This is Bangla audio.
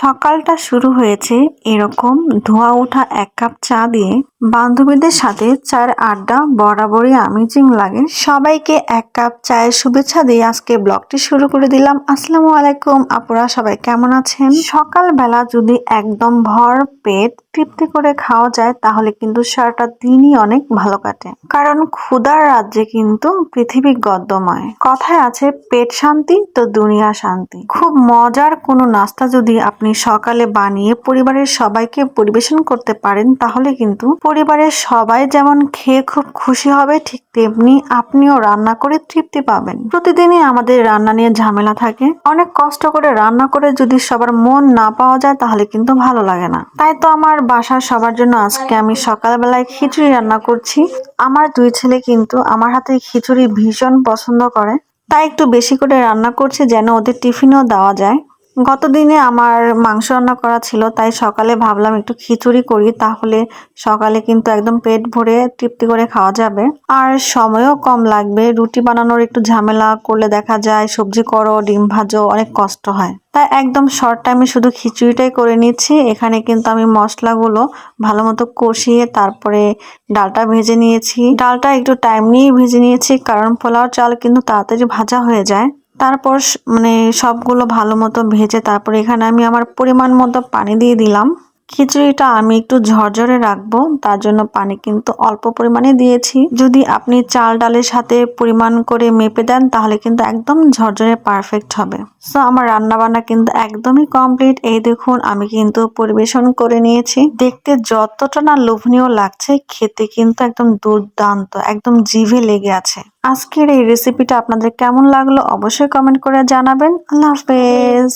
সকালটা শুরু হয়েছে এরকম ধোঁয়া ওঠা এক কাপ চা দিয়ে। বান্ধবীদের সাথে চায়ের আড্ডা বরাবরই আমেজিং লাগে। সবাইকে এক কাপ চায়ের শুভেচ্ছা দিয়ে আজকে ব্লগটি শুরু করে দিলাম। আসসালামু আলাইকুম আপুরা, সবাই কেমন আছেন? সকালবেলা যদি একদম ভর পেট তৃপ্তি করে খাওয়া যায় তাহলে কিন্তু সারাটা দিনই অনেক ভালো কাটে। কারণ ক্ষুধার রাজ্যে কিন্তু পৃথিবী গদ্যময়। কথায় আছে পেট শান্তি তো দুনিয়া শান্তি। খুব মজার কোনো নাস্তা যদি আপনি সকালে বানিয়ে পরিবারের সবাইকে পরিবেশন করতে পারেন তাহলে কিন্তু পরিবারের সবাই যেমন খেয়ে খুব খুশি হবে, ঠিক তেমনি আপনিও রান্না করে তৃপ্তি পাবেন। প্রতিদিনই আমাদের রান্না নিয়ে ঝামেলা থাকে। অনেক কষ্ট করে রান্না করে যদি সবার মন না পাওয়া যায় তাহলে কিন্তু ভালো লাগে না। তাই তো আমার বাসার সবার জন্য আজকে আমি সকালবেলায় খিচুড়ি রান্না করছি। আমার দুই ছেলে কিন্তু আমার হাতে খিচুড়ি ভীষণ পছন্দ করে, তাই একটু বেশি করে রান্না করছি যেন ওদের টিফিনেও দেওয়া যায়। গতদিনে আমার মাংস রান্না করা ছিল, তাই সকালে ভাবলাম একটু খিচুড়ি করি, তাহলে সকালে কিন্তু একদম পেট ভরে তৃপ্তি করে খাওয়া যাবে আর সময়ও কম লাগবে। রুটি বানানোর একটু ঝামেলা করলে দেখা যায় সবজি করো, ডিম ভাজো, অনেক কষ্ট হয়। তাই একদম শর্ট টাইমে শুধু খিচুড়িটাই করে নিচ্ছি। এখানে কিন্তু আমি মশলাগুলো ভালো মতো কষিয়ে তারপরে ডালটা ভেজে নিয়েছি। ডালটা একটু টাইম নিয়ে ভেজে নিয়েছি কারণ পোলাও চাল কিন্তু তাড়াতাড়ি ভাজা হয়ে যায়। তারপর সবগুলো ভালো মতো ভেজে তারপরে এখানে আমি আমার পরিমাণ মতো পানি দিয়ে দিলাম। খিচুড়িটা আমি একটু ঝরঝরে রাখবো, তার জন্য পানি কিন্তু অল্প পরিমাণে দিয়েছি। যদি আপনি চাল ডালের সাথে পরিমাণ করে মেপে দেন তাহলে কিন্তু একদম ঝরঝরে পারফেক্ট হবে। সো আমার রান্না বান্না কিন্তু একদমই কমপ্লিট। এই দেখুন আমি কিন্তু পরিবেশন করে নিয়েছি। দেখতে যতটা না লোভনীয় লাগছে, খেতে কিন্তু একদম দুর্দান্ত, একদম জিভে লেগে আছে। আজকের এই রেসিপিটা আপনাদের কেমন লাগলো অবশ্যই কমেন্ট করে জানাবেন। আল্লাহ হাফেজ।